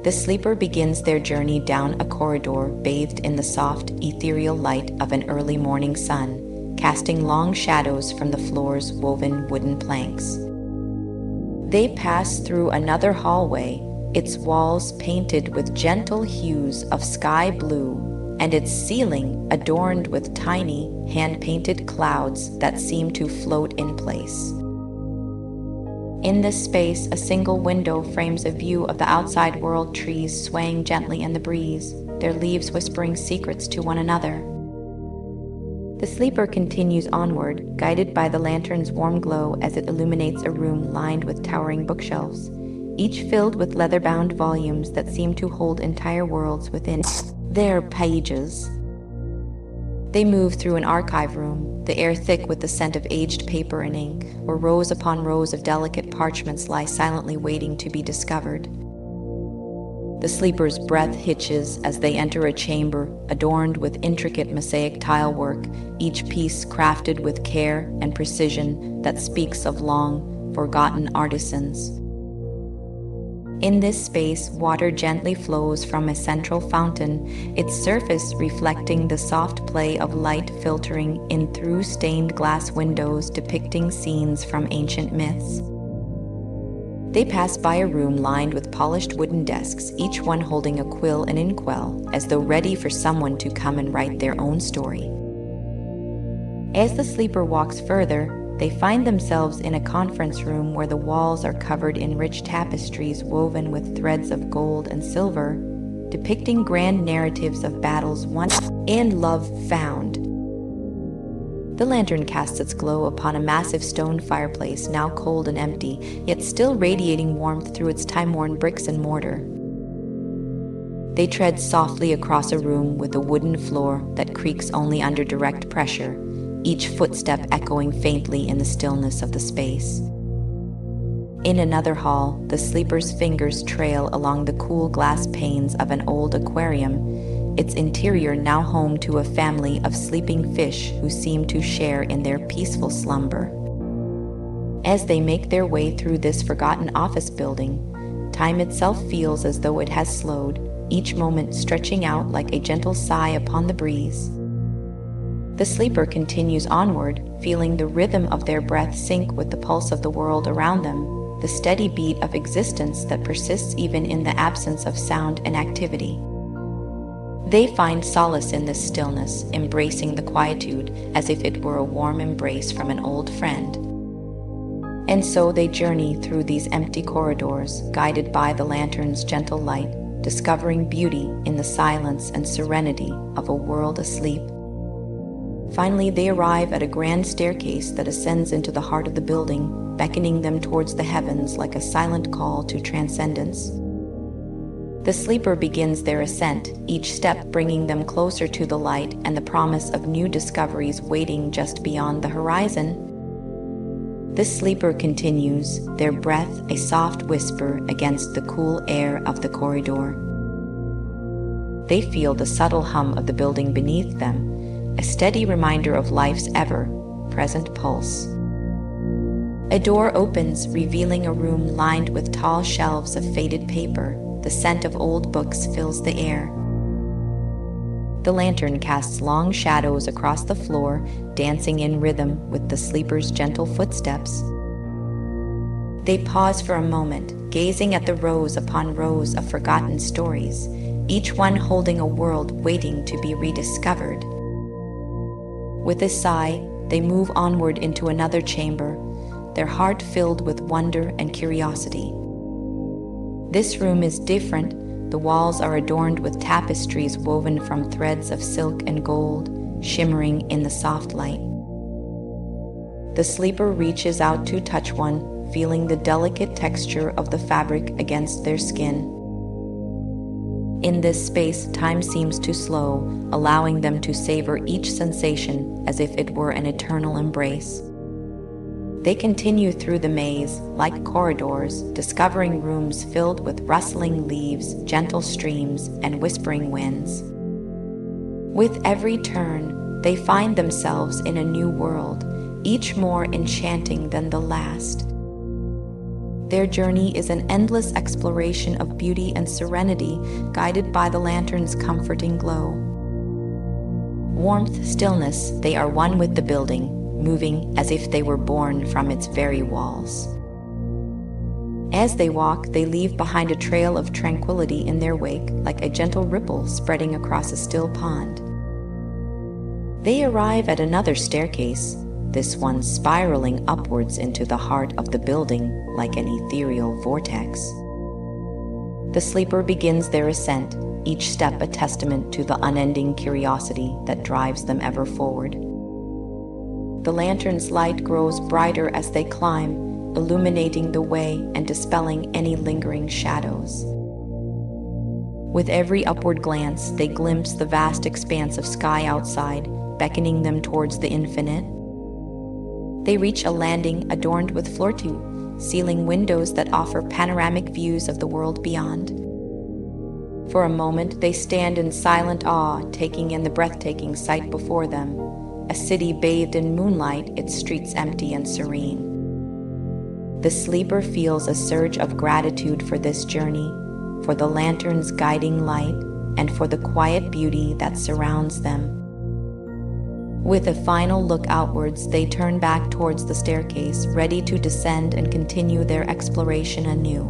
The sleeper begins their journey down a corridor bathed in the soft, ethereal light of an early morning sun, casting long shadows from the floor's woven wooden planks. They pass through another hallway, its walls painted with gentle hues of sky blue, and its ceiling adorned with tiny, hand-painted clouds that seem to float in place. In this space, a single window frames a view of the outside world, trees swaying gently in the breeze, their leaves whispering secrets to one another. The sleeper continues onward, guided by the lantern's warm glow as it illuminates a room lined with towering bookshelves, each filled with leather-bound volumes that seem to hold entire worlds within their pages. They move through an archive room, the air thick with the scent of aged paper and ink, where rows upon rows of delicate parchments lie silently waiting to be discovered. The sleeper's breath hitches as they enter a chamber adorned with intricate mosaic tile work, each piece crafted with care and precision that speaks of long, forgotten artisans. In this space, water gently flows from a central fountain, its surface reflecting the soft play of light filtering in through stained glass windows depicting scenes from ancient myths. They pass by a room lined with polished wooden desks, each one holding a quill and inkwell, as though ready for someone to come and write their own story. As the sleeper walks further, they find themselves in a conference room where the walls are covered in rich tapestries woven with threads of gold and silver, depicting grand narratives of battles won and love found. The lantern casts its glow upon a massive stone fireplace, now cold and empty, yet still radiating warmth through its time-worn bricks and mortar. They tread softly across a room with a wooden floor that creaks only under direct pressure, each footstep echoing faintly in the stillness of the space. In another hall, the sleeper's fingers trail along the cool glass panes of an old aquarium, its interior now home to a family of sleeping fish who seem to share in their peaceful slumber. As they make their way through this forgotten office building, time itself feels as though it has slowed, each moment stretching out like a gentle sigh upon the breeze. The sleeper continues onward, feeling the rhythm of their breath sync with the pulse of the world around them, the steady beat of existence that persists even in the absence of sound and activity. They find solace in this stillness, embracing the quietude as if it were a warm embrace from an old friend. And so they journey through these empty corridors, guided by the lantern's gentle light, discovering beauty in the silence and serenity of a world asleep. Finally, they arrive at a grand staircase that ascends into the heart of the building, beckoning them towards the heavens like a silent call to transcendence. The sleeper begins their ascent, each step bringing them closer to the light and the promise of new discoveries waiting just beyond the horizon. The sleeper continues, their breath a soft whisper against the cool air of the corridor. They feel the subtle hum of the building beneath them, a steady reminder of life's ever-present pulse. A door opens, revealing a room lined with tall shelves of faded paper. The scent of old books fills the air. The lantern casts long shadows across the floor, dancing in rhythm with the sleeper's gentle footsteps. They pause for a moment, gazing at the rows upon rows of forgotten stories, each one holding a world waiting to be rediscovered. With a sigh, they move onward into another chamber, their heart filled with wonder and curiosity. This room is different. The walls are adorned with tapestries woven from threads of silk and gold, shimmering in the soft light. The sleeper reaches out to touch one, feeling the delicate texture of the fabric against their skin. In this space, time seems to slow, allowing them to savor each sensation as if it were an eternal embrace. They continue through the maze, like corridors, discovering rooms filled with rustling leaves, gentle streams, and whispering winds. With every turn, they find themselves in a new world, each more enchanting than the last. Their journey is an endless exploration of beauty and serenity, guided by the lantern's comforting glow. Warmth, stillness, they are one with the building, moving as if they were born from its very walls. As they walk, they leave behind a trail of tranquility in their wake, like a gentle ripple spreading across a still pond. They arrive at another staircase, this one spiraling upwards into the heart of the building like an ethereal vortex. The sleeper begins their ascent, each step a testament to the unending curiosity that drives them ever forward. The lantern's light grows brighter as they climb, illuminating the way and dispelling any lingering shadows. With every upward glance, they glimpse the vast expanse of sky outside, beckoning them towards the infinite. They reach a landing adorned with floor-to-ceiling windows that offer panoramic views of the world beyond. For a moment, they stand in silent awe, taking in the breathtaking sight before them, a city bathed in moonlight, its streets empty and serene. The sleeper feels a surge of gratitude for this journey, for the lantern's guiding light, and for the quiet beauty that surrounds them. With a final look outwards, they turn back towards the staircase, ready to descend and continue their exploration anew.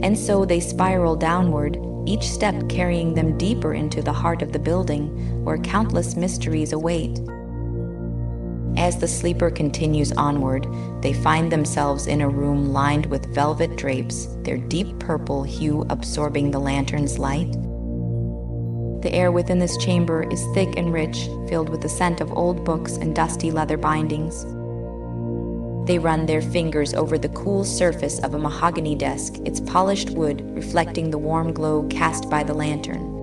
And so they spiral downward, each step carrying them deeper into the heart of the building, where countless mysteries await. As the sleeper continues onward, they find themselves in a room lined with velvet drapes, their deep purple hue absorbing the lantern's light. The air within this chamber is thick and rich, filled with the scent of old books and dusty leather bindings. They run their fingers over the cool surface of a mahogany desk, its polished wood reflecting the warm glow cast by the lantern.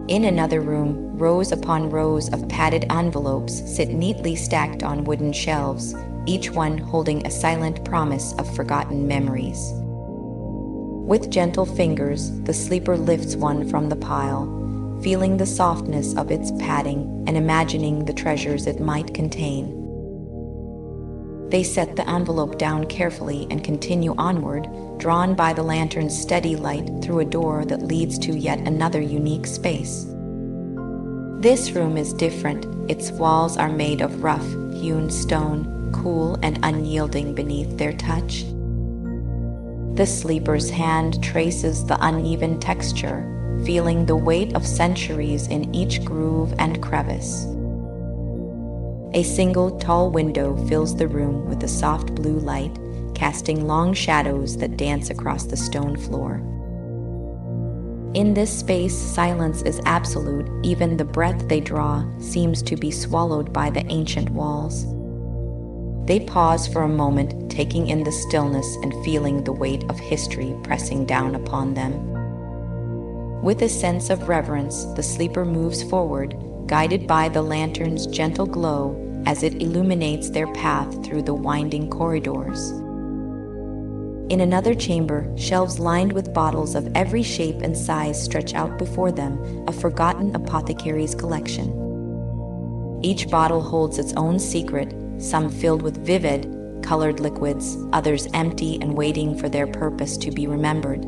In another room, rows upon rows of padded envelopes sit neatly stacked on wooden shelves, each one holding a silent promise of forgotten memories. With gentle fingers, the sleeper lifts one from the pile, feeling the softness of its padding and imagining the treasures it might contain. They set the envelope down carefully and continue onward, drawn by the lantern's steady light through a door that leads to yet another unique space. This room is different. Its walls are made of rough-hewn stone, cool and unyielding beneath their touch. The sleeper's hand traces the uneven texture, feeling the weight of centuries in each groove and crevice. A single tall window fills the room with a soft blue light, casting long shadows that dance across the stone floor. In this space, silence is absolute. Even the breath they draw seems to be swallowed by the ancient walls. They pause for a moment, taking in the stillness and feeling the weight of history pressing down upon them. With a sense of reverence, the sleeper moves forward, guided by the lantern's gentle glow as it illuminates their path through the winding corridors. In another chamber, shelves lined with bottles of every shape and size stretch out before them, a forgotten apothecary's collection. Each bottle holds its own secret, some filled with vivid, colored liquids, others empty and waiting for their purpose to be remembered.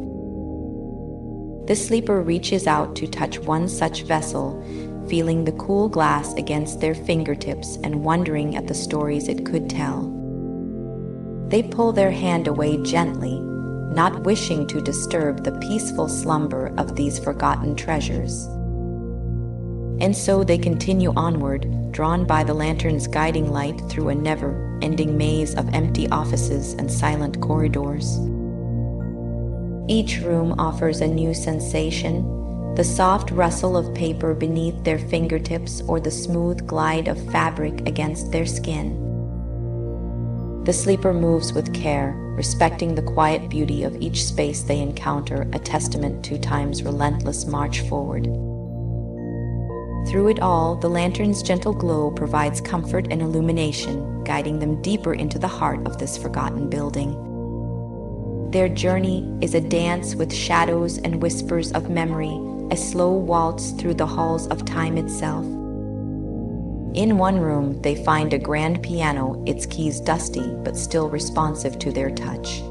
The sleeper reaches out to touch one such vessel, feeling the cool glass against their fingertips and wondering at the stories it could tell. They pull their hand away gently, not wishing to disturb the peaceful slumber of these forgotten treasures. And so they continue onward, drawn by the lantern's guiding light through a never-ending maze of empty offices and silent corridors. Each room offers a new sensation, the soft rustle of paper beneath their fingertips or the smooth glide of fabric against their skin. The sleeper moves with care, respecting the quiet beauty of each space they encounter, a testament to time's relentless march forward. Through it all, the lantern's gentle glow provides comfort and illumination, guiding them deeper into the heart of this forgotten building. Their journey is a dance with shadows and whispers of memory, a slow waltz through the halls of time itself. In one room, they find a grand piano, its keys dusty but still responsive to their touch.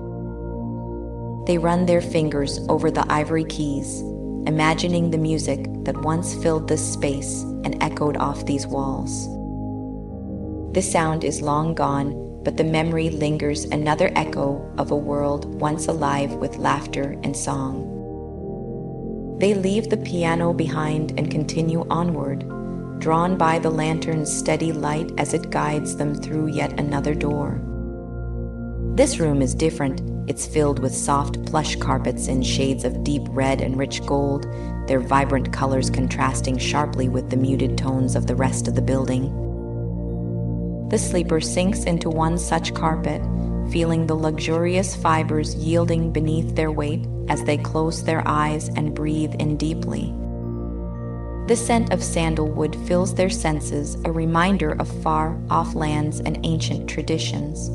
They run their fingers over the ivory keys, imagining the music that once filled this space and echoed off these walls. The sound is long gone, but the memory lingers, another echo of a world once alive with laughter and song. They leave the piano behind and continue onward, drawn by the lantern's steady light as it guides them through yet another door. This room is different. It's filled with soft plush carpets in shades of deep red and rich gold, their vibrant colors contrasting sharply with the muted tones of the rest of the building. The sleeper sinks into one such carpet, feeling the luxurious fibers yielding beneath their weight as they close their eyes and breathe in deeply. The scent of sandalwood fills their senses, a reminder of far-off lands and ancient traditions.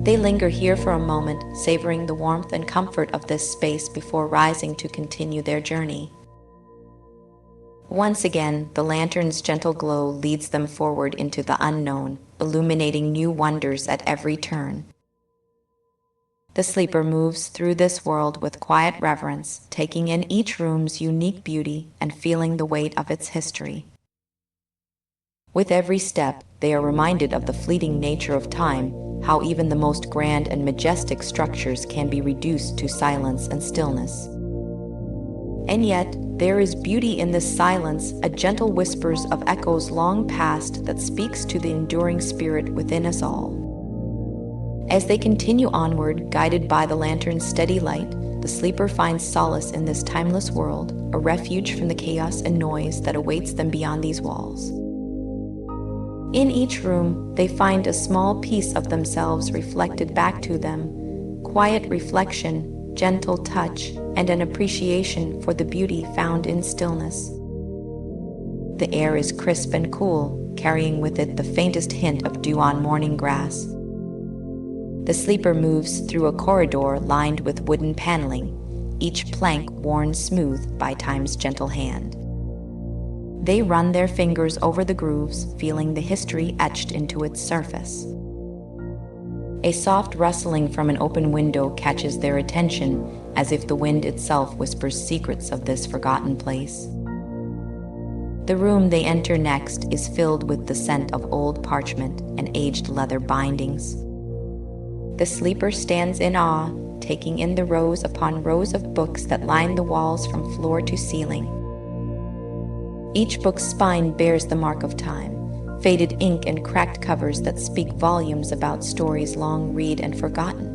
They linger here for a moment, savoring the warmth and comfort of this space before rising to continue their journey. Once again, the lantern's gentle glow leads them forward into the unknown, illuminating new wonders at every turn. The sleeper moves through this world with quiet reverence, taking in each room's unique beauty and feeling the weight of its history. With every step, they are reminded of the fleeting nature of time, how even the most grand and majestic structures can be reduced to silence and stillness. And yet, there is beauty in this silence, a gentle whispers of echoes long past that speaks to the enduring spirit within us all. As they continue onward, guided by the lantern's steady light, the sleeper finds solace in this timeless world, a refuge from the chaos and noise that awaits them beyond these walls. In each room, they find a small piece of themselves reflected back to them, quiet reflection, gentle touch, and an appreciation for the beauty found in stillness. The air is crisp and cool, carrying with it the faintest hint of dew on morning grass. The sleeper moves through a corridor lined with wooden paneling, each plank worn smooth by time's gentle hand. They run their fingers over the grooves, feeling the history etched into its surface. A soft rustling from an open window catches their attention, as if the wind itself whispers secrets of this forgotten place. The room they enter next is filled with the scent of old parchment and aged leather bindings. The sleeper stands in awe, taking in the rows upon rows of books that line the walls from floor to ceiling. Each book's spine bears the mark of time, faded ink and cracked covers that speak volumes about stories long read and forgotten.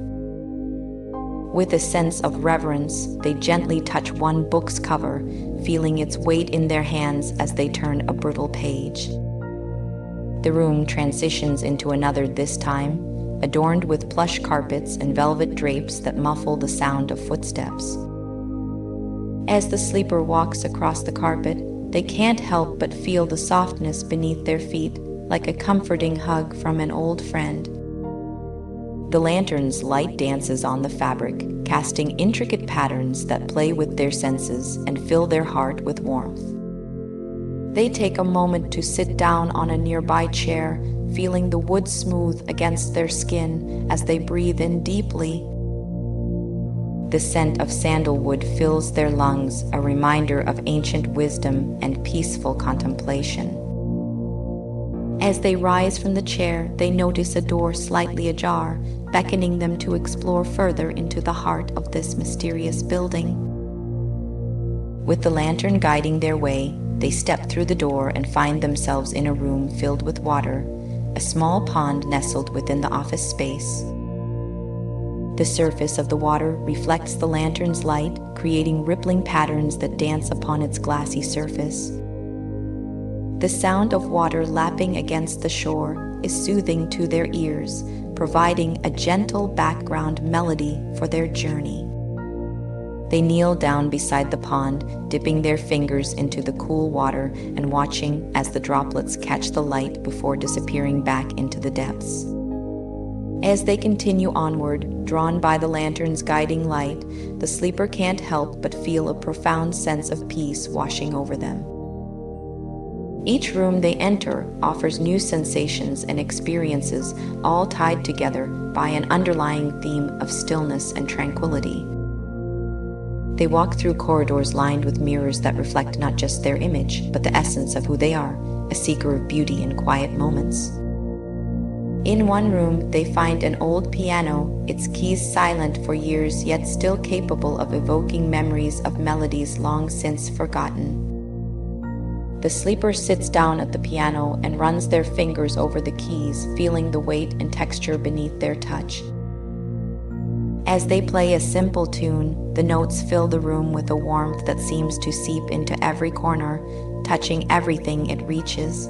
With a sense of reverence, they gently touch one book's cover, feeling its weight in their hands as they turn a brittle page. The room transitions into another this time, adorned with plush carpets and velvet drapes that muffle the sound of footsteps. As the sleeper walks across the carpet, they can't help but feel the softness beneath their feet, like a comforting hug from an old friend. The lantern's light dances on the fabric, casting intricate patterns that play with their senses and fill their heart with warmth. They take a moment to sit down on a nearby chair, feeling the wood smooth against their skin as they breathe in deeply. The scent of sandalwood fills their lungs, a reminder of ancient wisdom and peaceful contemplation. As they rise from the chair, they notice a door slightly ajar, beckoning them to explore further into the heart of this mysterious building. With the lantern guiding their way, they step through the door and find themselves in a room filled with water, a small pond nestled within the office space. The surface of the water reflects the lantern's light, creating rippling patterns that dance upon its glassy surface. The sound of water lapping against the shore is soothing to their ears, providing a gentle background melody for their journey. They kneel down beside the pond, dipping their fingers into the cool water and watching as the droplets catch the light before disappearing back into the depths. As they continue onward, drawn by the lantern's guiding light, the sleeper can't help but feel a profound sense of peace washing over them. Each room they enter offers new sensations and experiences, all tied together by an underlying theme of stillness and tranquility. They walk through corridors lined with mirrors that reflect not just their image, but the essence of who they are, a seeker of beauty in quiet moments. In one room, they find an old piano, its keys silent for years yet still capable of evoking memories of melodies long since forgotten. The sleeper sits down at the piano and runs their fingers over the keys, feeling the weight and texture beneath their touch. As they play a simple tune, the notes fill the room with a warmth that seems to seep into every corner, touching everything it reaches.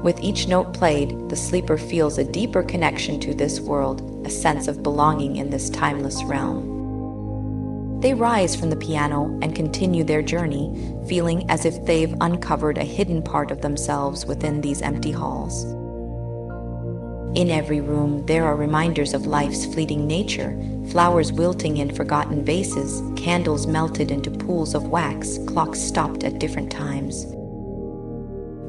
With each note played, the sleeper feels a deeper connection to this world, a sense of belonging in this timeless realm. They rise from the piano and continue their journey, feeling as if they've uncovered a hidden part of themselves within these empty halls. In every room, there are reminders of life's fleeting nature, flowers wilting in forgotten vases, candles melted into pools of wax, clocks stopped at different times.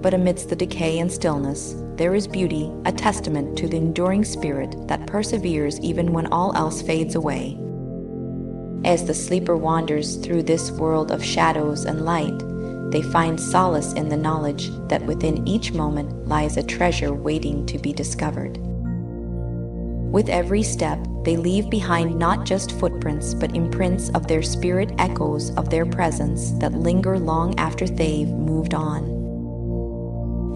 But amidst the decay and stillness, there is beauty, a testament to the enduring spirit that perseveres even when all else fades away. As the sleeper wanders through this world of shadows and light, they find solace in the knowledge that within each moment lies a treasure waiting to be discovered. With every step, they leave behind not just footprints but imprints of their spirit, echoes of their presence that linger long after they've moved on.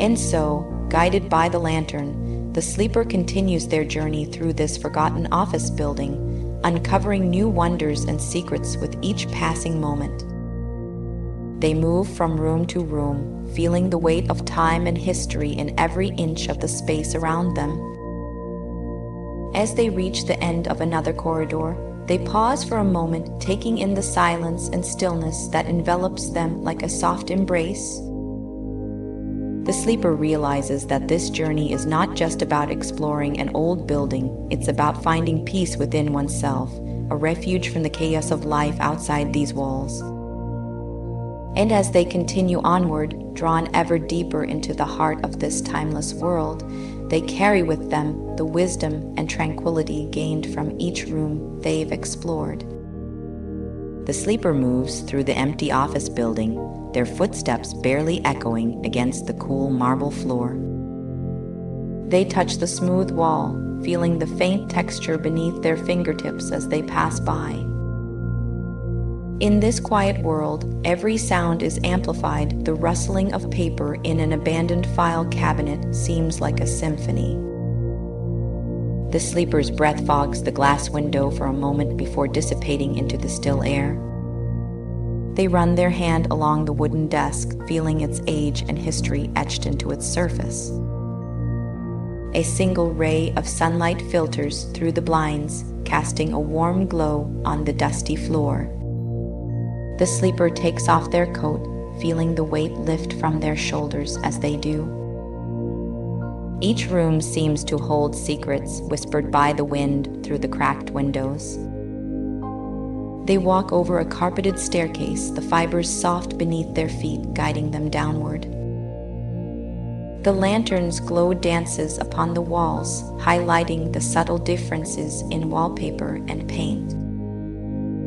And so, guided by the lantern, the sleeper continues their journey through this forgotten office building, uncovering new wonders and secrets with each passing moment. They move from room to room, feeling the weight of time and history in every inch of the space around them. As they reach the end of another corridor, they pause for a moment, taking in the silence and stillness that envelops them like a soft embrace. The sleeper realizes that this journey is not just about exploring an old building, it's about finding peace within oneself, a refuge from the chaos of life outside these walls. And as they continue onward, drawn ever deeper into the heart of this timeless world, they carry with them the wisdom and tranquility gained from each room they've explored. The sleeper moves through the empty office building, their footsteps barely echoing against the cool marble floor. They touch the smooth wall, feeling the faint texture beneath their fingertips as they pass by. In this quiet world, every sound is amplified. The rustling of paper in an abandoned file cabinet seems like a symphony. The sleeper's breath fogs the glass window for a moment before dissipating into the still air. They run their hand along the wooden desk, feeling its age and history etched into its surface. A single ray of sunlight filters through the blinds, casting a warm glow on the dusty floor. The sleeper takes off their coat, feeling the weight lift from their shoulders as they do. Each room seems to hold secrets whispered by the wind through the cracked windows. They walk over a carpeted staircase, the fibers soft beneath their feet, guiding them downward. The lantern's glow dances upon the walls, highlighting the subtle differences in wallpaper and paint.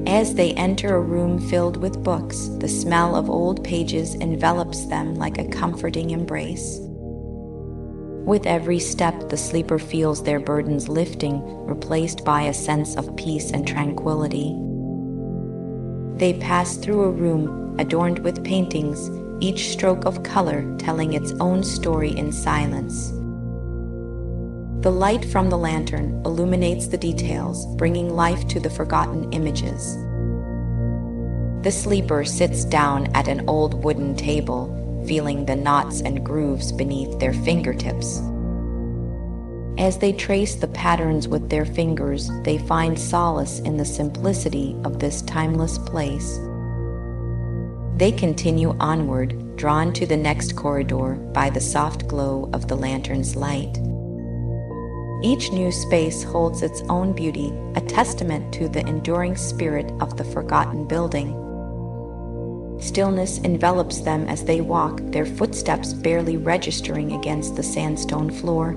As they enter a room filled with books, the smell of old pages envelops them like a comforting embrace. With every step, the sleeper feels their burdens lifting, replaced by a sense of peace and tranquility. They pass through a room adorned with paintings, each stroke of color telling its own story in silence. The light from the lantern illuminates the details, bringing life to the forgotten images. The sleeper sits down at an old wooden table, feeling the knots and grooves beneath their fingertips. As they trace the patterns with their fingers, they find solace in the simplicity of this timeless place. They continue onward, drawn to the next corridor by the soft glow of the lantern's light. Each new space holds its own beauty, a testament to the enduring spirit of the forgotten building. Stillness envelops them as they walk, their footsteps barely registering against the sandstone floor.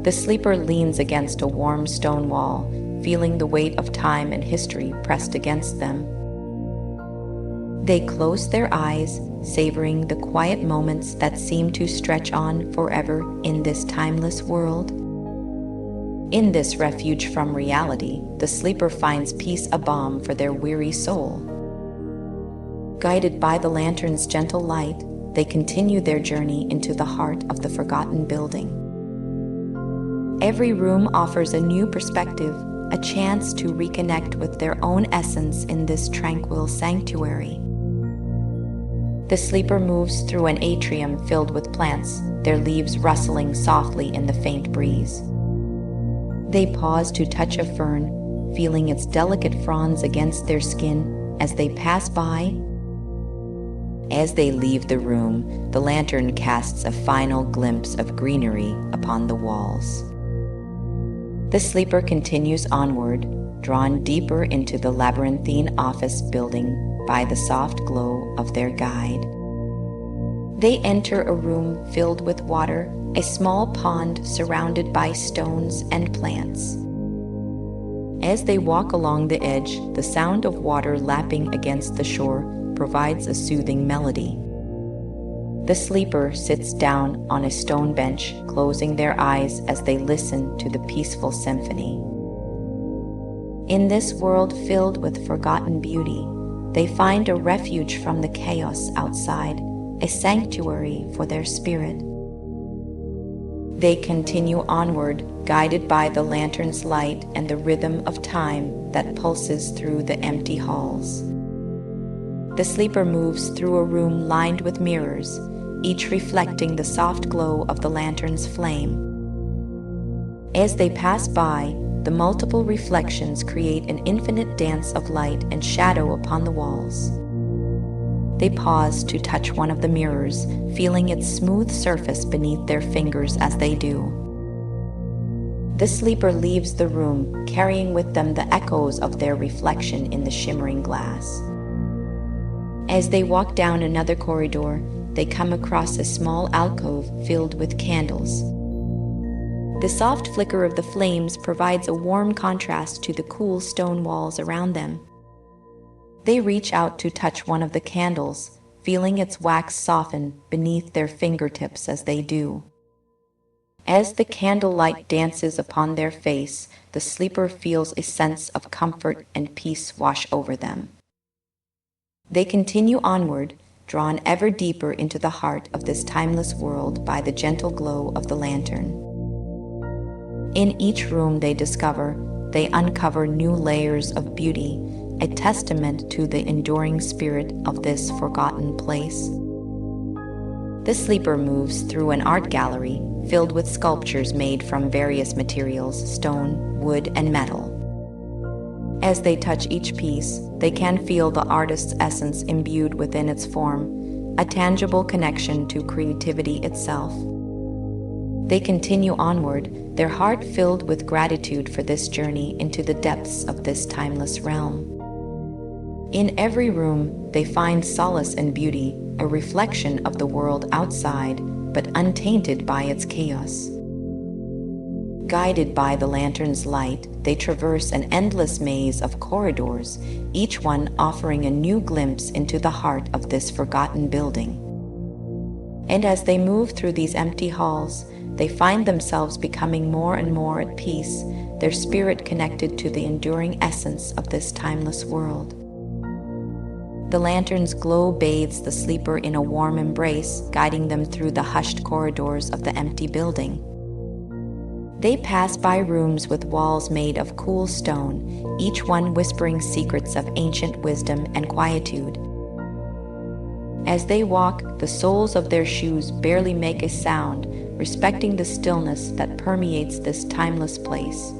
The sleeper leans against a warm stone wall, feeling the weight of time and history pressed against them. They close their eyes, savoring the quiet moments that seem to stretch on forever in this timeless world. In this refuge from reality, the sleeper finds peace, a balm for their weary soul. Guided by the lantern's gentle light, they continue their journey into the heart of the forgotten building. Every room offers a new perspective, a chance to reconnect with their own essence in this tranquil sanctuary. The sleeper moves through an atrium filled with plants, their leaves rustling softly in the faint breeze. They pause to touch a fern, feeling its delicate fronds against their skin as they pass by. As they leave the room, the lantern casts a final glimpse of greenery upon the walls. The sleeper continues onward, drawn deeper into the labyrinthine office building by the soft glow of their guide. They enter a room filled with water, a small pond surrounded by stones and plants. As they walk along the edge, the sound of water lapping against the shore provides a soothing melody. The sleeper sits down on a stone bench, closing their eyes as they listen to the peaceful symphony. In this world filled with forgotten beauty, they find a refuge from the chaos outside, a sanctuary for their spirit. They continue onward, guided by the lantern's light and the rhythm of time that pulses through the empty halls. The sleeper moves through a room lined with mirrors, each reflecting the soft glow of the lantern's flame. As they pass by, the multiple reflections create an infinite dance of light and shadow upon the walls. They pause to touch one of the mirrors, feeling its smooth surface beneath their fingers as they do. The sleeper leaves the room, carrying with them the echoes of their reflection in the shimmering glass. As they walk down another corridor, they come across a small alcove filled with candles. The soft flicker of the flames provides a warm contrast to the cool stone walls around them. They reach out to touch one of the candles, feeling its wax soften beneath their fingertips as they do. As the candlelight dances upon their face, the sleeper feels a sense of comfort and peace wash over them. They continue onward, drawn ever deeper into the heart of this timeless world by the gentle glow of the lantern. In each room they uncover new layers of beauty, a testament to the enduring spirit of this forgotten place. The sleeper moves through an art gallery filled with sculptures made from various materials, stone, wood, and metal. As they touch each piece, they can feel the artist's essence imbued within its form, a tangible connection to creativity itself. They continue onward, their heart filled with gratitude for this journey into the depths of this timeless realm. In every room, they find solace and beauty, a reflection of the world outside, but untainted by its chaos. Guided by the lantern's light, they traverse an endless maze of corridors, each one offering a new glimpse into the heart of this forgotten building. And as they move through these empty halls, they find themselves becoming more and more at peace, their spirit connected to the enduring essence of this timeless world. The lantern's glow bathes the sleeper in a warm embrace, guiding them through the hushed corridors of the empty building. They pass by rooms with walls made of cool stone, each one whispering secrets of ancient wisdom and quietude. As they walk, the soles of their shoes barely make a sound, respecting the stillness that permeates this timeless place.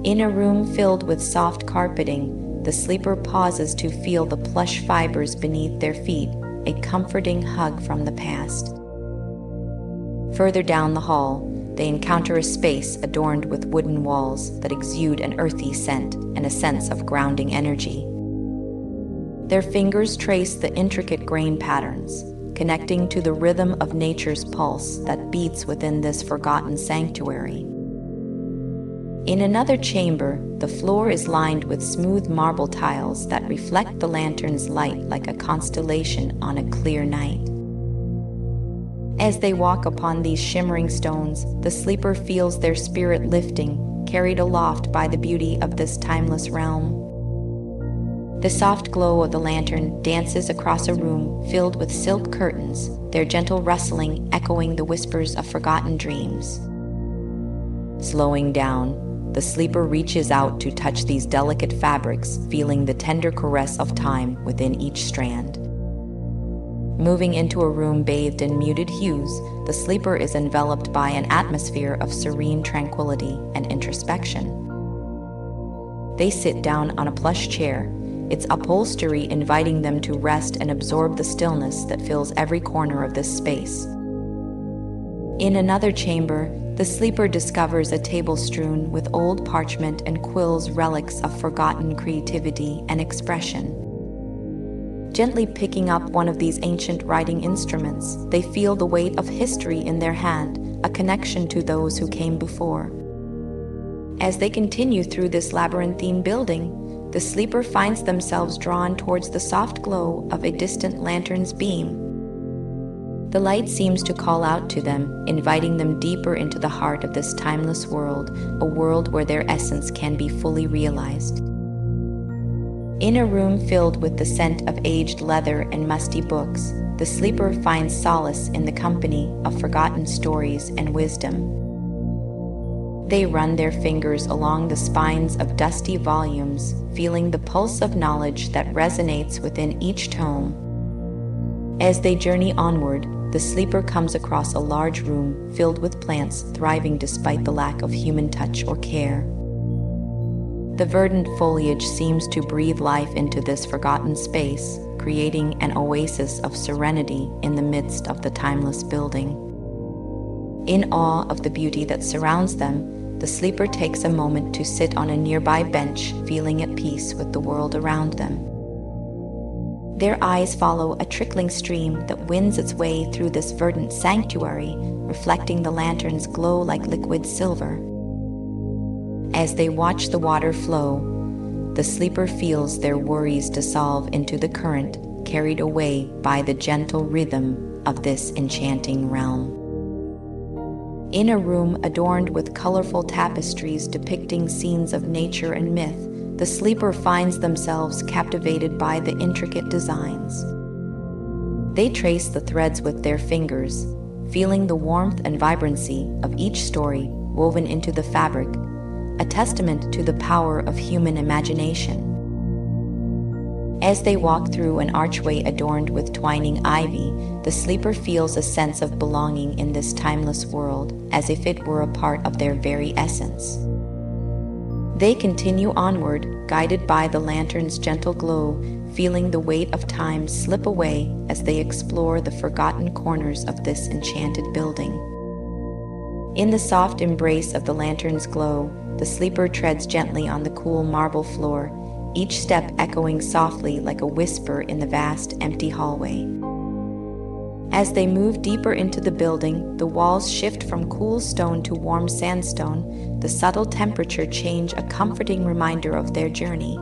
In a room filled with soft carpeting, the sleeper pauses to feel the plush fibers beneath their feet, a comforting hug from the past. Further down the hall, they encounter a space adorned with wooden walls that exude an earthy scent and a sense of grounding energy. Their fingers trace the intricate grain patterns, connecting to the rhythm of nature's pulse that beats within this forgotten sanctuary. In another chamber, the floor is lined with smooth marble tiles that reflect the lantern's light like a constellation on a clear night. As they walk upon these shimmering stones, the sleeper feels their spirit lifting, carried aloft by the beauty of this timeless realm. The soft glow of the lantern dances across a room filled with silk curtains, their gentle rustling echoing the whispers of forgotten dreams. Slowing down, the sleeper reaches out to touch these delicate fabrics, feeling the tender caress of time within each strand. Moving into a room bathed in muted hues, the sleeper is enveloped by an atmosphere of serene tranquility and introspection. They sit down on a plush chair, its upholstery inviting them to rest and absorb the stillness that fills every corner of this space. In another chamber, the sleeper discovers a table strewn with old parchment and quills, relics of forgotten creativity and expression. Gently picking up one of these ancient writing instruments, they feel the weight of history in their hand, a connection to those who came before. As they continue through this labyrinthine building, the sleeper finds themselves drawn towards the soft glow of a distant lantern's beam. The light seems to call out to them, inviting them deeper into the heart of this timeless world, a world where their essence can be fully realized. In a room filled with the scent of aged leather and musty books, the sleeper finds solace in the company of forgotten stories and wisdom. They run their fingers along the spines of dusty volumes, feeling the pulse of knowledge that resonates within each tome. As they journey onward, the sleeper comes across a large room filled with plants thriving despite the lack of human touch or care. The verdant foliage seems to breathe life into this forgotten space, creating an oasis of serenity in the midst of the timeless building. In awe of the beauty that surrounds them, the sleeper takes a moment to sit on a nearby bench, feeling at peace with the world around them. Their eyes follow a trickling stream that winds its way through this verdant sanctuary, reflecting the lantern's glow like liquid silver. As they watch the water flow, the sleeper feels their worries dissolve into the current, carried away by the gentle rhythm of this enchanting realm. In a room adorned with colorful tapestries depicting scenes of nature and myth, the sleeper finds themselves captivated by the intricate designs. They trace the threads with their fingers, feeling the warmth and vibrancy of each story woven into the fabric, a testament to the power of human imagination. As they walk through an archway adorned with twining ivy, the sleeper feels a sense of belonging in this timeless world, as if it were a part of their very essence. They continue onward, guided by the lantern's gentle glow, feeling the weight of time slip away as they explore the forgotten corners of this enchanted building. In the soft embrace of the lantern's glow, the sleeper treads gently on the cool marble floor, each step echoing softly like a whisper in the vast, empty hallway. As they move deeper into the building, the walls shift from cool stone to warm sandstone, the subtle temperature change a comforting reminder of their journey.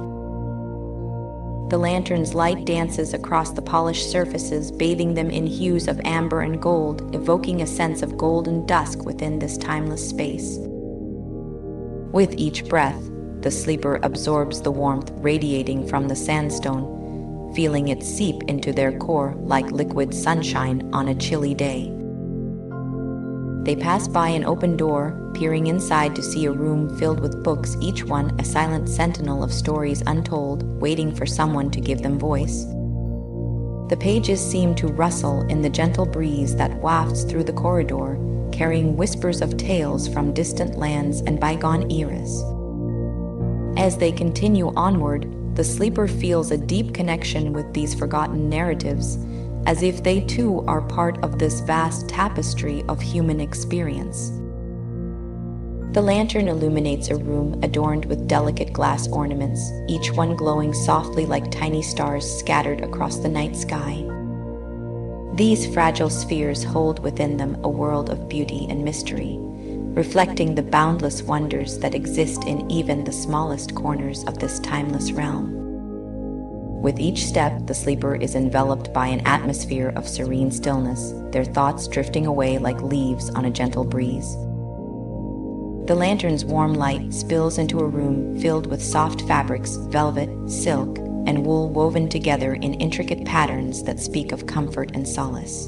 The lantern's light dances across the polished surfaces, bathing them in hues of amber and gold, evoking a sense of golden dusk within this timeless space. With each breath, the sleeper absorbs the warmth radiating from the sandstone, feeling it seep into their core like liquid sunshine on a chilly day. They pass by an open door, peering inside to see a room filled with books, each one a silent sentinel of stories untold, waiting for someone to give them voice. The pages seem to rustle in the gentle breeze that wafts through the corridor, carrying whispers of tales from distant lands and bygone eras. As they continue onward, the sleeper feels a deep connection with these forgotten narratives, as if they too are part of this vast tapestry of human experience. The lantern illuminates a room adorned with delicate glass ornaments, each one glowing softly like tiny stars scattered across the night sky. These fragile spheres hold within them a world of beauty and mystery, reflecting the boundless wonders that exist in even the smallest corners of this timeless realm. With each step, the sleeper is enveloped by an atmosphere of serene stillness, their thoughts drifting away like leaves on a gentle breeze. The lantern's warm light spills into a room filled with soft fabrics, velvet, silk, and wool woven together in intricate patterns that speak of comfort and solace.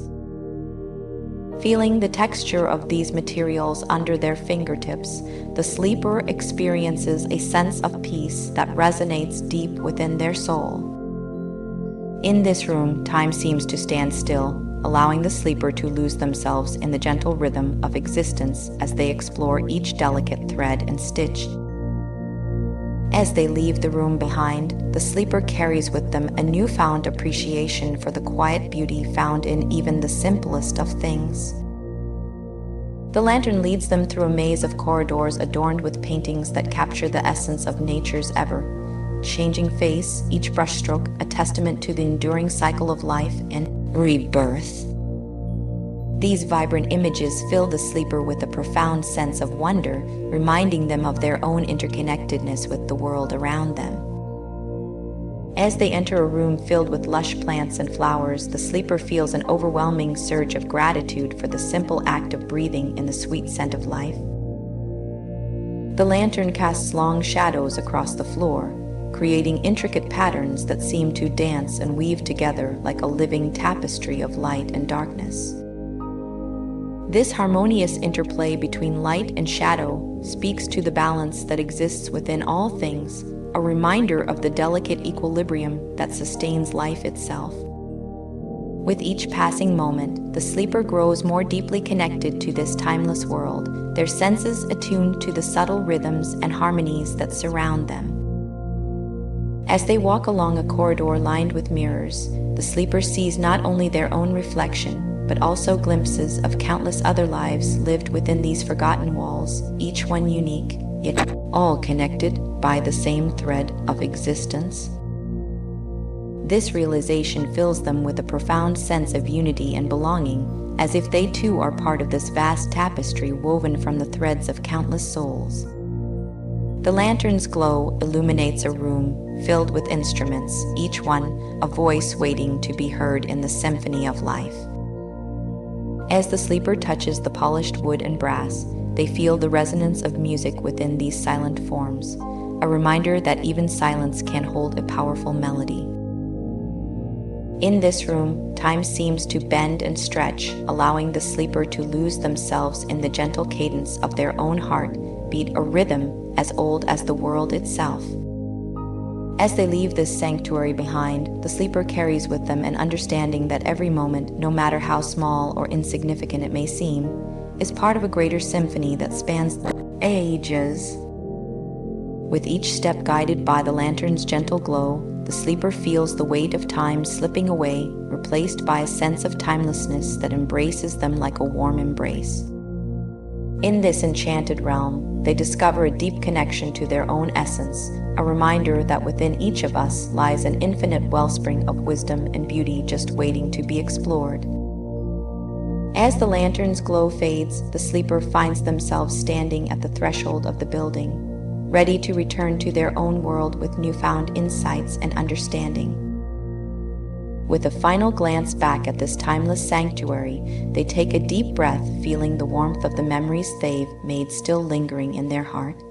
Feeling the texture of these materials under their fingertips, the sleeper experiences a sense of peace that resonates deep within their soul. In this room, time seems to stand still, allowing the sleeper to lose themselves in the gentle rhythm of existence as they explore each delicate thread and stitch. As they leave the room behind, the sleeper carries with them a newfound appreciation for the quiet beauty found in even the simplest of things. The lantern leads them through a maze of corridors adorned with paintings that capture the essence of nature's ever-changing face, each brushstroke a testament to the enduring cycle of life and rebirth. These vibrant images fill the sleeper with a profound sense of wonder, reminding them of their own interconnectedness with the world around them. As they enter a room filled with lush plants and flowers, the sleeper feels an overwhelming surge of gratitude for the simple act of breathing in the sweet scent of life. The lantern casts long shadows across the floor, creating intricate patterns that seem to dance and weave together like a living tapestry of light and darkness. This harmonious interplay between light and shadow speaks to the balance that exists within all things, a reminder of the delicate equilibrium that sustains life itself. With each passing moment, the sleeper grows more deeply connected to this timeless world, their senses attuned to the subtle rhythms and harmonies that surround them. As they walk along a corridor lined with mirrors, the sleeper sees not only their own reflection, but also glimpses of countless other lives lived within these forgotten walls, each one unique, yet all connected by the same thread of existence. This realization fills them with a profound sense of unity and belonging, as if they too are part of this vast tapestry woven from the threads of countless souls. The lantern's glow illuminates a room filled with instruments, each one a voice waiting to be heard in the symphony of life. As the sleeper touches the polished wood and brass, they feel the resonance of music within these silent forms, a reminder that even silence can hold a powerful melody. In this room, time seems to bend and stretch, allowing the sleeper to lose themselves in the gentle cadence of their own heart beat, a rhythm as old as the world itself. As they leave this sanctuary behind, the sleeper carries with them an understanding that every moment, no matter how small or insignificant it may seem, is part of a greater symphony that spans the ages. With each step guided by the lantern's gentle glow, the sleeper feels the weight of time slipping away, replaced by a sense of timelessness that embraces them like a warm embrace. In this enchanted realm, they discover a deep connection to their own essence, a reminder that within each of us lies an infinite wellspring of wisdom and beauty just waiting to be explored. As the lantern's glow fades, the sleeper finds themselves standing at the threshold of the building, ready to return to their own world with newfound insights and understanding. With a final glance back at this timeless sanctuary, they take a deep breath, feeling the warmth of the memories they've made still lingering in their heart.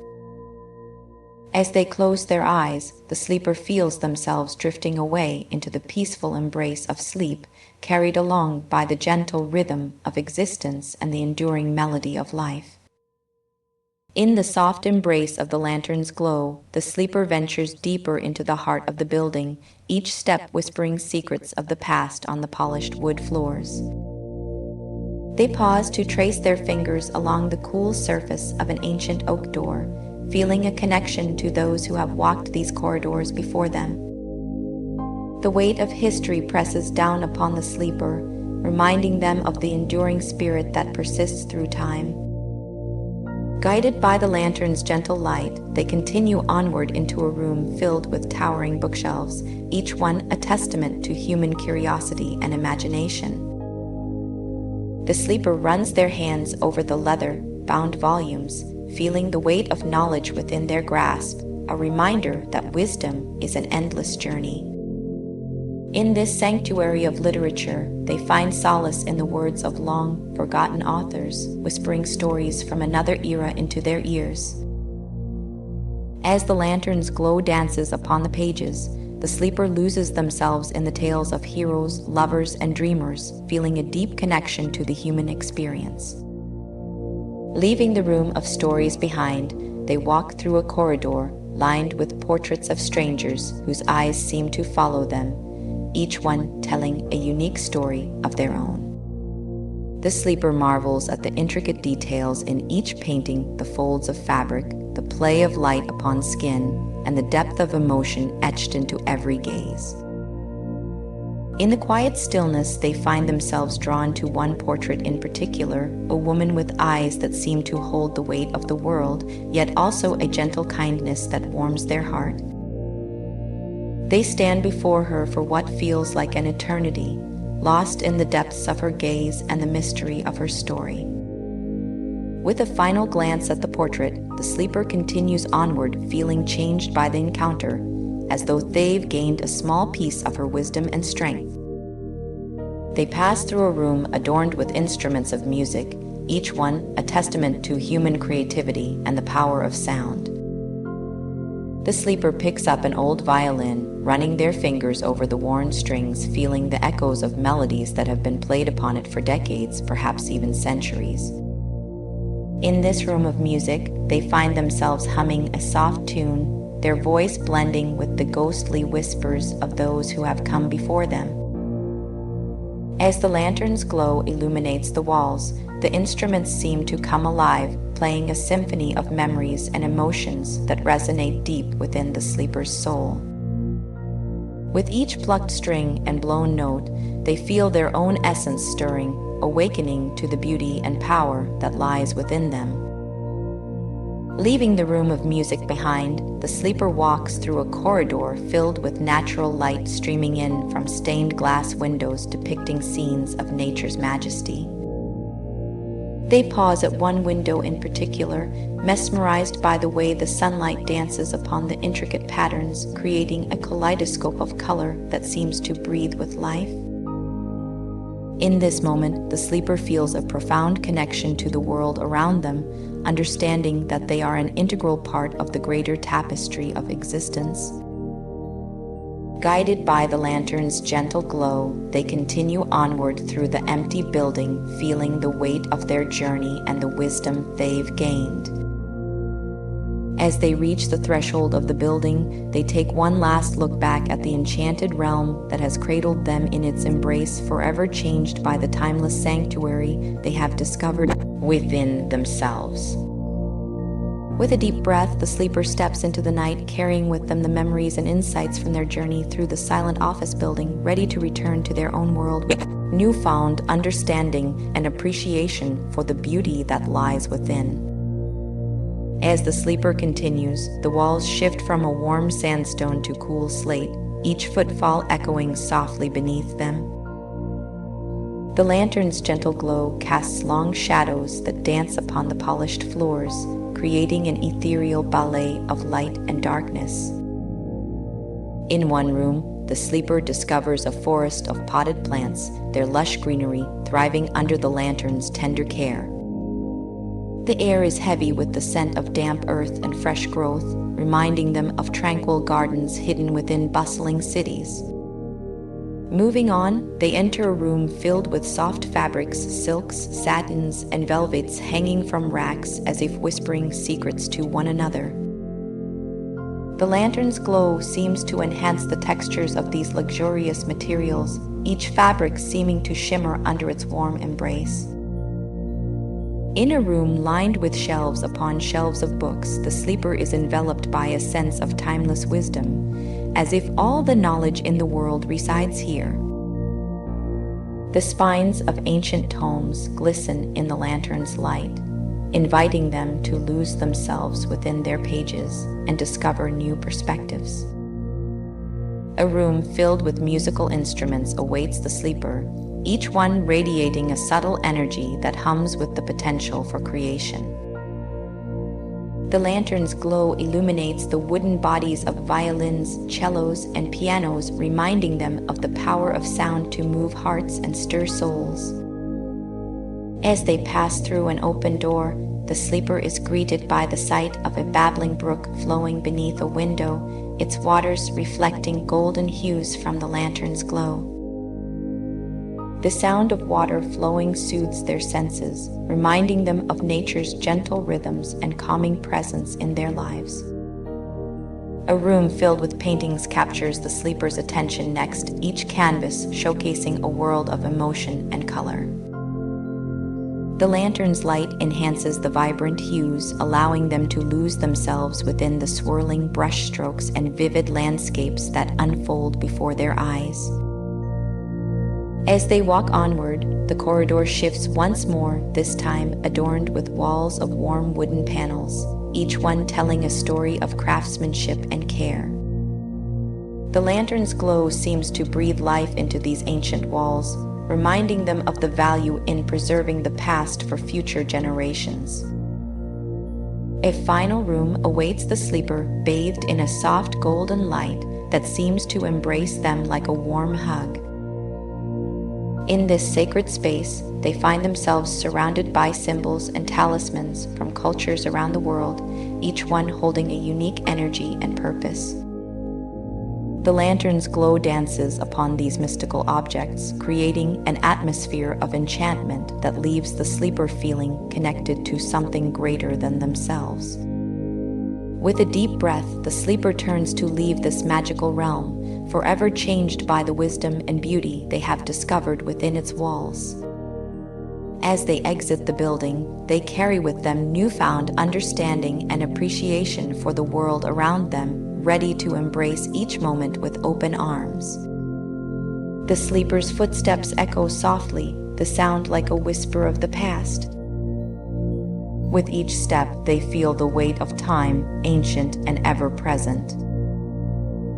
As they close their eyes, the sleeper feels themselves drifting away into the peaceful embrace of sleep, carried along by the gentle rhythm of existence and the enduring melody of life. In the soft embrace of the lantern's glow, the sleeper ventures deeper into the heart of the building, each step whispering secrets of the past on the polished wood floors. They pause to trace their fingers along the cool surface of an ancient oak door, feeling a connection to those who have walked these corridors before them. The weight of history presses down upon the sleeper, reminding them of the enduring spirit that persists through time. Guided by the lantern's gentle light, they continue onward into a room filled with towering bookshelves, each one a testament to human curiosity and imagination. The sleeper runs their hands over the leather-bound volumes, feeling the weight of knowledge within their grasp, a reminder that wisdom is an endless journey. In this sanctuary of literature, they find solace in the words of long-forgotten authors, whispering stories from another era into their ears. As the lantern's glow dances upon the pages, the sleeper loses themselves in the tales of heroes, lovers, and dreamers, feeling a deep connection to the human experience. Leaving the room of stories behind, they walk through a corridor lined with portraits of strangers whose eyes seem to follow them, each one telling a unique story of their own. The sleeper marvels at the intricate details in each painting, the folds of fabric, the play of light upon skin, and the depth of emotion etched into every gaze. In the quiet stillness, they find themselves drawn to one portrait in particular, a woman with eyes that seem to hold the weight of the world, yet also a gentle kindness that warms their heart. They stand before her for what feels like an eternity, lost in the depths of her gaze and the mystery of her story. With a final glance at the portrait, the sleeper continues onward, feeling changed by the encounter, as though they've gained a small piece of her wisdom and strength. They pass through a room adorned with instruments of music, each one a testament to human creativity and the power of sound. The sleeper picks up an old violin, running their fingers over the worn strings, feeling the echoes of melodies that have been played upon it for decades, perhaps even centuries. In this room of music, they find themselves humming a soft tune, their voice blending with the ghostly whispers of those who have come before them. As the lantern's glow illuminates the walls, the instruments seem to come alive, playing a symphony of memories and emotions that resonate deep within the sleeper's soul. With each plucked string and blown note, they feel their own essence stirring, awakening to the beauty and power that lies within them. Leaving the room of music behind, the sleeper walks through a corridor filled with natural light streaming in from stained glass windows depicting scenes of nature's majesty. They pause at one window in particular, mesmerized by the way the sunlight dances upon the intricate patterns, creating a kaleidoscope of color that seems to breathe with life. In this moment, the sleeper feels a profound connection to the world around them, understanding that they are an integral part of the greater tapestry of existence. Guided by the lantern's gentle glow, they continue onward through the empty building, feeling the weight of their journey and the wisdom they've gained. As they reach the threshold of the building, they take one last look back at the enchanted realm that has cradled them in its embrace, forever changed by the timeless sanctuary they have discovered within themselves. With a deep breath, the sleeper steps into the night, carrying with them the memories and insights from their journey through the silent office building, ready to return to their own world with newfound understanding and appreciation for the beauty that lies within. As the sleeper continues, the walls shift from a warm sandstone to cool slate, each footfall echoing softly beneath them. The lantern's gentle glow casts long shadows that dance upon the polished floors, creating an ethereal ballet of light and darkness. In one room, the sleeper discovers a forest of potted plants, their lush greenery thriving under the lantern's tender care. The air is heavy with the scent of damp earth and fresh growth, reminding them of tranquil gardens hidden within bustling cities. Moving on, they enter a room filled with soft fabrics, silks, satins, and velvets hanging from racks as if whispering secrets to one another. The lantern's glow seems to enhance the textures of these luxurious materials, each fabric seeming to shimmer under its warm embrace. In a room lined with shelves upon shelves of books, the sleeper is enveloped by a sense of timeless wisdom, as if all the knowledge in the world resides here. The spines of ancient tomes glisten in the lantern's light, inviting them to lose themselves within their pages and discover new perspectives. A room filled with musical instruments awaits the sleeper, each one radiating a subtle energy that hums with the potential for creation. The lantern's glow illuminates the wooden bodies of violins, cellos, and pianos, reminding them of the power of sound to move hearts and stir souls. As they pass through an open door, the sleeper is greeted by the sight of a babbling brook flowing beneath a window, its waters reflecting golden hues from the lantern's glow. The sound of water flowing soothes their senses, reminding them of nature's gentle rhythms and calming presence in their lives. A room filled with paintings captures the sleeper's attention next, each canvas showcasing a world of emotion and color. The lantern's light enhances the vibrant hues, allowing them to lose themselves within the swirling brushstrokes and vivid landscapes that unfold before their eyes. As they walk onward, the corridor shifts once more, this time adorned with walls of warm wooden panels, each one telling a story of craftsmanship and care. The lantern's glow seems to breathe life into these ancient walls, reminding them of the value in preserving the past for future generations. A final room awaits the sleeper, bathed in a soft golden light that seems to embrace them like a warm hug. In this sacred space, they find themselves surrounded by symbols and talismans from cultures around the world, each one holding a unique energy and purpose. The lantern's glow dances upon these mystical objects, creating an atmosphere of enchantment that leaves the sleeper feeling connected to something greater than themselves. With a deep breath, the sleeper turns to leave this magical realm, forever changed by the wisdom and beauty they have discovered within its walls. As they exit the building, they carry with them newfound understanding and appreciation for the world around them, ready to embrace each moment with open arms. The sleeper's footsteps echo softly, the sound like a whisper of the past. With each step, they feel the weight of time, ancient and ever-present.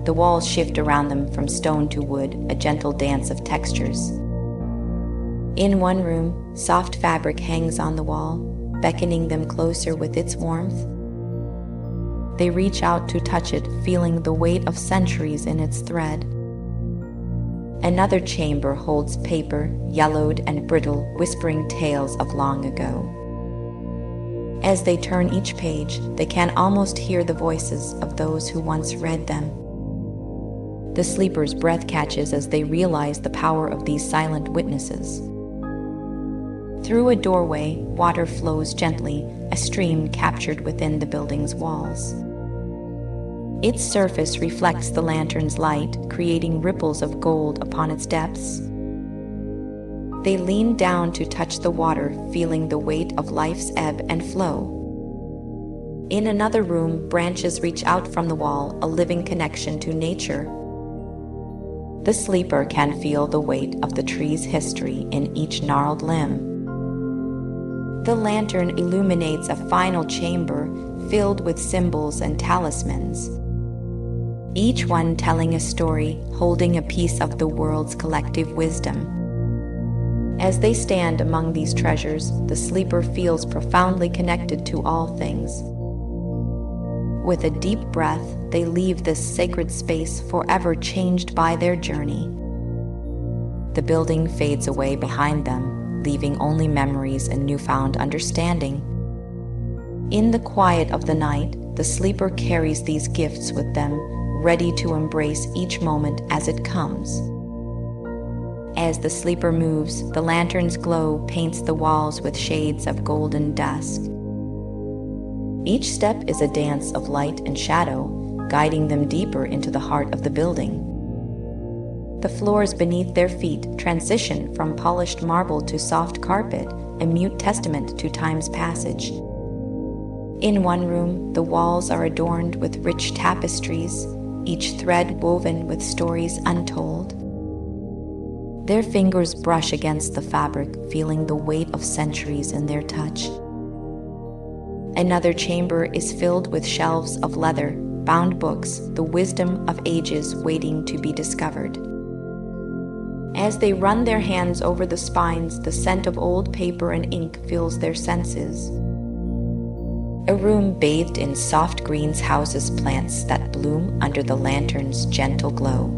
The walls shift around them from stone to wood, a gentle dance of textures. In one room, soft fabric hangs on the wall, beckoning them closer with its warmth. They reach out to touch it, feeling the weight of centuries in its thread. Another chamber holds paper, yellowed and brittle, whispering tales of long ago. As they turn each page, they can almost hear the voices of those who once read them. The sleeper's breath catches as they realize the power of these silent witnesses. Through a doorway, water flows gently, a stream captured within the building's walls. Its surface reflects the lantern's light, creating ripples of gold upon its depths. They lean down to touch the water, feeling the weight of life's ebb and flow. In another room, branches reach out from the wall, a living connection to nature. The sleeper can feel the weight of the tree's history in each gnarled limb. The lantern illuminates a final chamber filled with symbols and talismans, each one telling a story, holding a piece of the world's collective wisdom. As they stand among these treasures, the sleeper feels profoundly connected to all things. With a deep breath, they leave this sacred space forever changed by their journey. The building fades away behind them, leaving only memories and newfound understanding. In the quiet of the night, the sleeper carries these gifts with them, ready to embrace each moment as it comes. As the sleeper moves, the lantern's glow paints the walls with shades of golden dusk. Each step is a dance of light and shadow, guiding them deeper into the heart of the building. The floors beneath their feet transition from polished marble to soft carpet, a mute testament to time's passage. In one room, the walls are adorned with rich tapestries, each thread woven with stories untold. Their fingers brush against the fabric, feeling the weight of centuries in their touch. Another chamber is filled with shelves of leather, bound books, the wisdom of ages waiting to be discovered. As they run their hands over the spines, the scent of old paper and ink fills their senses. A room bathed in soft greens houses plants that bloom under the lantern's gentle glow.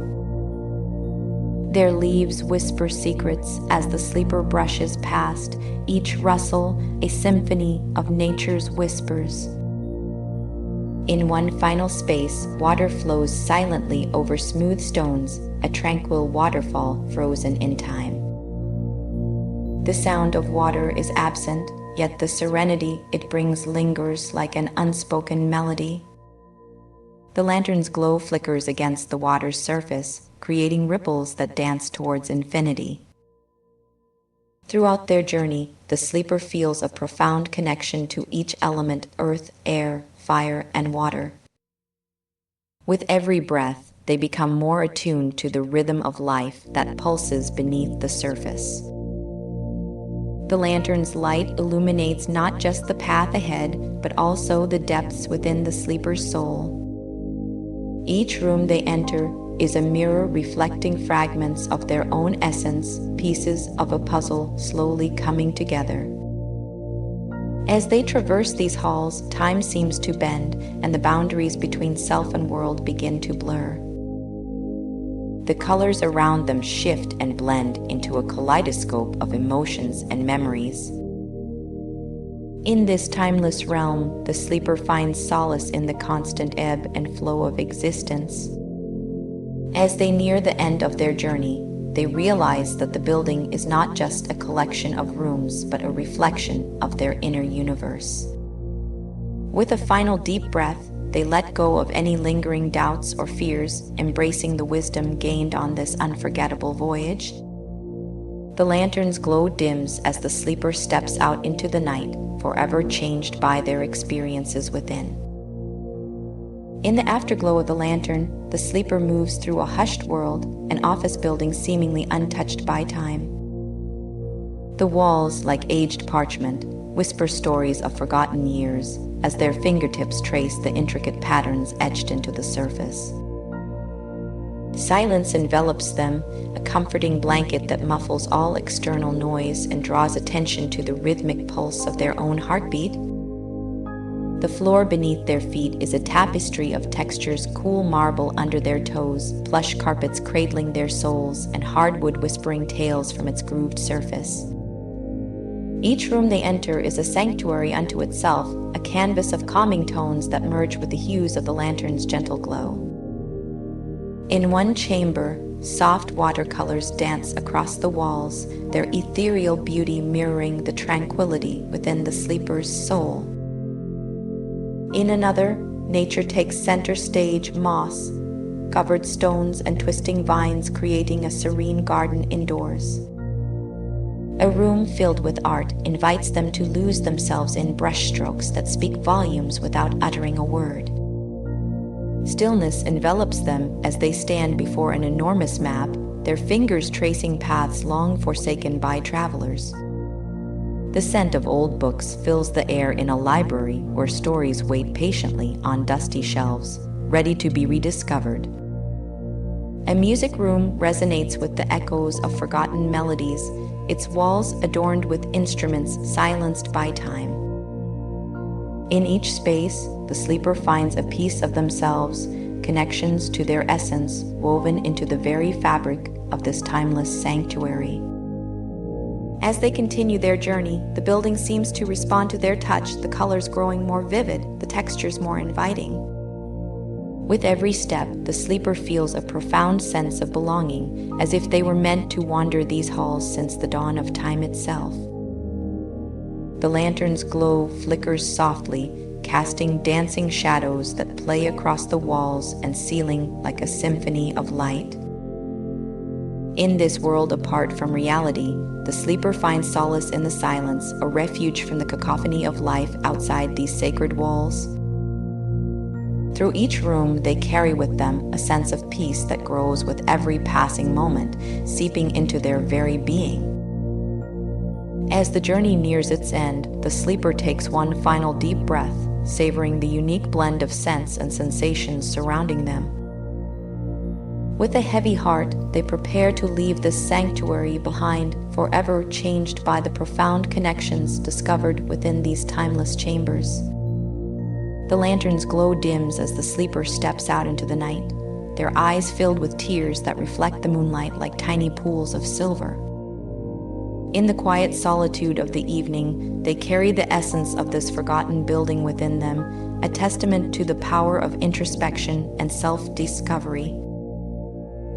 Their leaves whisper secrets as the sleeper brushes past, each rustle a symphony of nature's whispers. In one final space, water flows silently over smooth stones, a tranquil waterfall frozen in time. The sound of water is absent, yet the serenity it brings lingers like an unspoken melody. The lantern's glow flickers against the water's surface, creating ripples that dance towards infinity. Throughout their journey, the sleeper feels a profound connection to each element: earth, air, fire, and water. With every breath, they become more attuned to the rhythm of life that pulses beneath the surface. The lantern's light illuminates not just the path ahead, but also the depths within the sleeper's soul. Each room they enter is a mirror reflecting fragments of their own essence, pieces of a puzzle slowly coming together. As they traverse these halls, time seems to bend, and the boundaries between self and world begin to blur. The colors around them shift and blend into a kaleidoscope of emotions and memories. In this timeless realm, the sleeper finds solace in the constant ebb and flow of existence. As they near the end of their journey, they realize that the building is not just a collection of rooms, but a reflection of their inner universe. With a final deep breath, they let go of any lingering doubts or fears, embracing the wisdom gained on this unforgettable voyage. The lantern's glow dims as the sleeper steps out into the night, forever changed by their experiences within. In the afterglow of the lantern, the sleeper moves through a hushed world, an office building seemingly untouched by time. The walls, like aged parchment, whisper stories of forgotten years as their fingertips trace the intricate patterns etched into the surface. Silence envelops them, a comforting blanket that muffles all external noise and draws attention to the rhythmic pulse of their own heartbeat. The floor beneath their feet is a tapestry of textures: cool marble under their toes, plush carpets cradling their souls, and hardwood whispering tales from its grooved surface. Each room they enter is a sanctuary unto itself, a canvas of calming tones that merge with the hues of the lantern's gentle glow. In one chamber, soft watercolors dance across the walls, their ethereal beauty mirroring the tranquility within the sleeper's soul. In another, nature takes center stage: moss, covered stones, and twisting vines creating a serene garden indoors. A room filled with art invites them to lose themselves in brushstrokes that speak volumes without uttering a word. Stillness envelops them as they stand before an enormous map, their fingers tracing paths long forsaken by travelers. The scent of old books fills the air in a library where stories wait patiently on dusty shelves, ready to be rediscovered. A music room resonates with the echoes of forgotten melodies, its walls adorned with instruments silenced by time. In each space, the sleeper finds a piece of themselves, connections to their essence woven into the very fabric of this timeless sanctuary. As they continue their journey, the building seems to respond to their touch, the colors growing more vivid, the textures more inviting. With every step, the sleeper feels a profound sense of belonging, as if they were meant to wander these halls since the dawn of time itself. The lantern's glow flickers softly, casting dancing shadows that play across the walls and ceiling like a symphony of light. In this world apart from reality, the sleeper finds solace in the silence, a refuge from the cacophony of life outside these sacred walls. Through each room, they carry with them a sense of peace that grows with every passing moment, seeping into their very being. As the journey nears its end, the sleeper takes one final deep breath, savoring the unique blend of scents and sensations surrounding them. With a heavy heart, they prepare to leave this sanctuary behind, forever changed by the profound connections discovered within these timeless chambers. The lantern's glow dims as the sleeper steps out into the night, their eyes filled with tears that reflect the moonlight like tiny pools of silver. In the quiet solitude of the evening, they carry the essence of this forgotten building within them, a testament to the power of introspection and self-discovery.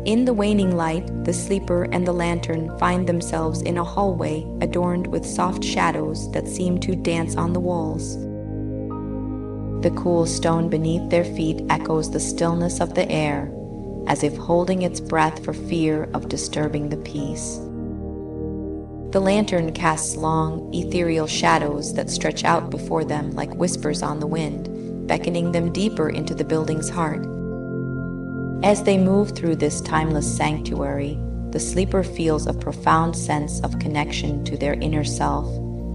In the waning light, the sleeper and the lantern find themselves in a hallway adorned with soft shadows that seem to dance on the walls. The cool stone beneath their feet echoes the stillness of the air, as if holding its breath for fear of disturbing the peace. The lantern casts long, ethereal shadows that stretch out before them like whispers on the wind, beckoning them deeper into the building's heart. As they move through this timeless sanctuary, the sleeper feels a profound sense of connection to their inner self,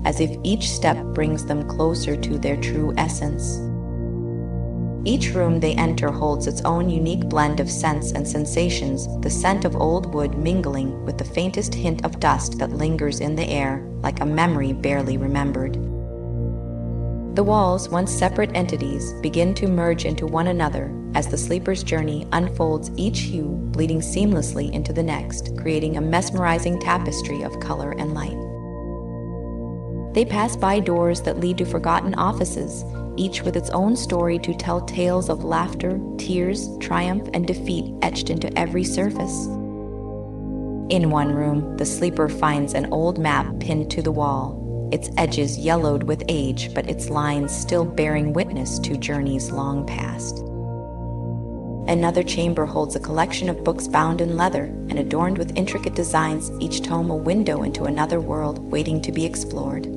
as if each step brings them closer to their true essence. Each room they enter holds its own unique blend of scents and sensations, the scent of old wood mingling with the faintest hint of dust that lingers in the air, like a memory barely remembered. The walls, once separate entities, begin to merge into one another as the sleeper's journey unfolds, each hue bleeding seamlessly into the next, creating a mesmerizing tapestry of color and light. They pass by doors that lead to forgotten offices, each with its own story to tell tales of laughter, tears, triumph, and defeat etched into every surface. In one room, the sleeper finds an old map pinned to the wall, its edges yellowed with age, but its lines still bearing witness to journeys long past. Another chamber holds a collection of books bound in leather and adorned with intricate designs, each tome a window into another world waiting to be explored.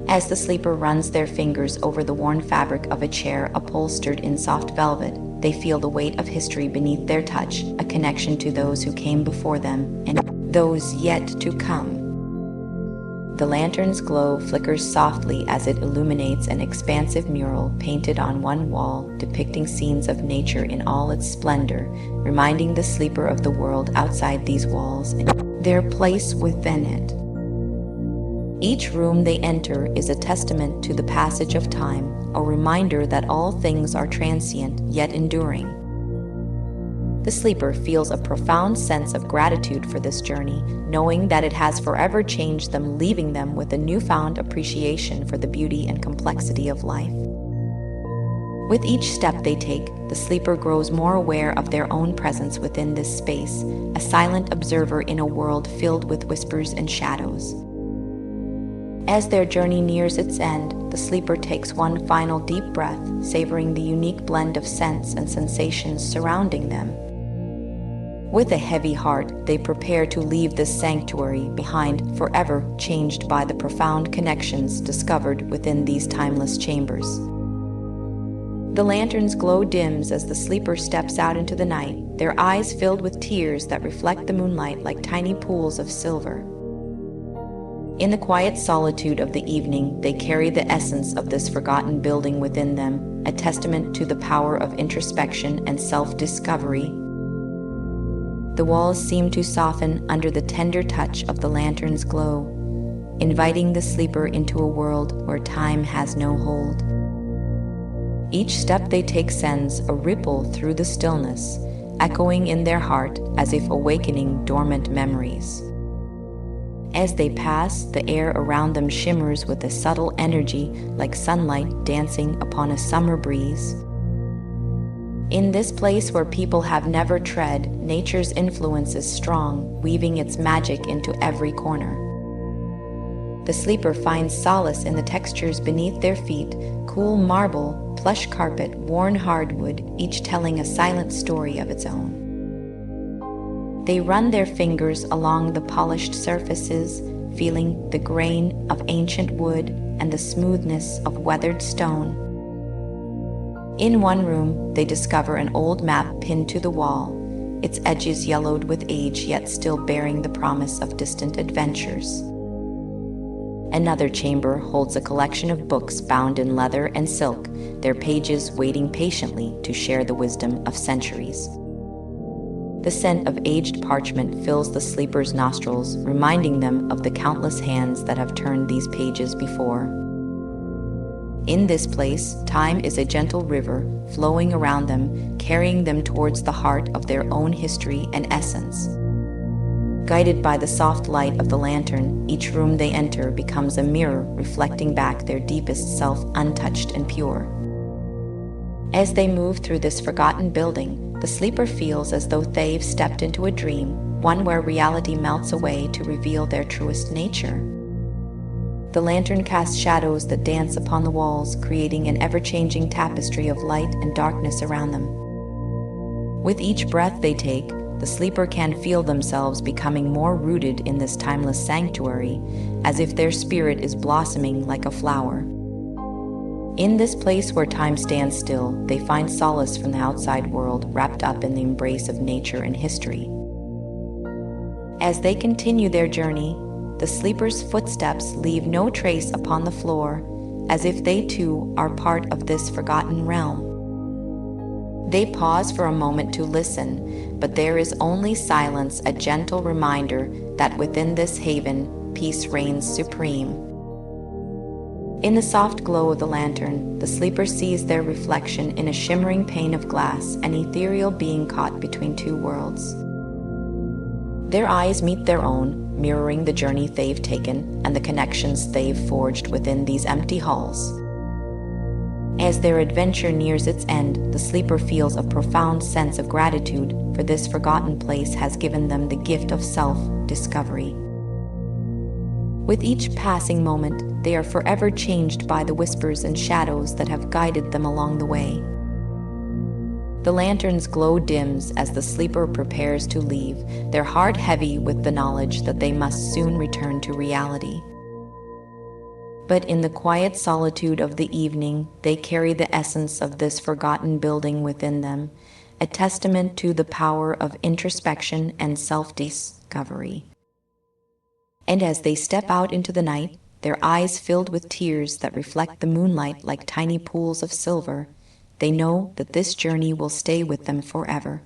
As the sleeper runs their fingers over the worn fabric of a chair upholstered in soft velvet, they feel the weight of history beneath their touch, a connection to those who came before them and those yet to come. The lantern's glow flickers softly as it illuminates an expansive mural painted on one wall depicting scenes of nature in all its splendor, reminding the sleeper of the world outside these walls and their place within it. Each room they enter is a testament to the passage of time, a reminder that all things are transient yet enduring. The sleeper feels a profound sense of gratitude for this journey, knowing that it has forever changed them, leaving them with a newfound appreciation for the beauty and complexity of life. With each step they take, the sleeper grows more aware of their own presence within this space, a silent observer in a world filled with whispers and shadows. As their journey nears its end, the sleeper takes one final deep breath, savoring the unique blend of scents and sensations surrounding them. With a heavy heart, they prepare to leave this sanctuary behind, forever changed by the profound connections discovered within these timeless chambers. The lantern's glow dims as the sleeper steps out into the night, their eyes filled with tears that reflect the moonlight like tiny pools of silver. In the quiet solitude of the evening, they carry the essence of this forgotten building within them, a testament to the power of introspection and self-discovery. The walls seem to soften under the tender touch of the lantern's glow, inviting the sleeper into a world where time has no hold. Each step they take sends a ripple through the stillness, echoing in their heart as if awakening dormant memories. As they pass, the air around them shimmers with a subtle energy like sunlight dancing upon a summer breeze. In this place where people have never tread, nature's influence is strong, weaving its magic into every corner. The sleeper finds solace in the textures beneath their feet, cool marble, plush carpet, worn hardwood, each telling a silent story of its own. They run their fingers along the polished surfaces, feeling the grain of ancient wood and the smoothness of weathered stone. In one room, they discover an old map pinned to the wall, its edges yellowed with age yet still bearing the promise of distant adventures. Another chamber holds a collection of books bound in leather and silk, their pages waiting patiently to share the wisdom of centuries. The scent of aged parchment fills the sleeper's nostrils, reminding them of the countless hands that have turned these pages before. In this place, time is a gentle river, flowing around them, carrying them towards the heart of their own history and essence. Guided by the soft light of the lantern, each room they enter becomes a mirror reflecting back their deepest self, untouched and pure. As they move through this forgotten building, the sleeper feels as though they've stepped into a dream, one where reality melts away to reveal their truest nature. The lantern casts shadows that dance upon the walls, creating an ever-changing tapestry of light and darkness around them. With each breath they take, the sleeper can feel themselves becoming more rooted in this timeless sanctuary, as if their spirit is blossoming like a flower. In this place where time stands still, they find solace from the outside world, wrapped up in the embrace of nature and history. As they continue their journey, the sleeper's footsteps leave no trace upon the floor, as if they too are part of this forgotten realm. They pause for a moment to listen, but there is only silence, a gentle reminder that within this haven, peace reigns supreme. In the soft glow of the lantern, the sleeper sees their reflection in a shimmering pane of glass, an ethereal being caught between two worlds. Their eyes meet their own, mirroring the journey they've taken and the connections they've forged within these empty halls. As their adventure nears its end, the sleeper feels a profound sense of gratitude, for this forgotten place has given them the gift of self-discovery. With each passing moment, they are forever changed by the whispers and shadows that have guided them along the way. The lantern's glow dims as the sleeper prepares to leave, their heart heavy with the knowledge that they must soon return to reality. But in the quiet solitude of the evening, they carry the essence of this forgotten building within them, a testament to the power of introspection and self-discovery. And as they step out into the night, their eyes filled with tears that reflect the moonlight like tiny pools of silver, they know that this journey will stay with them forever.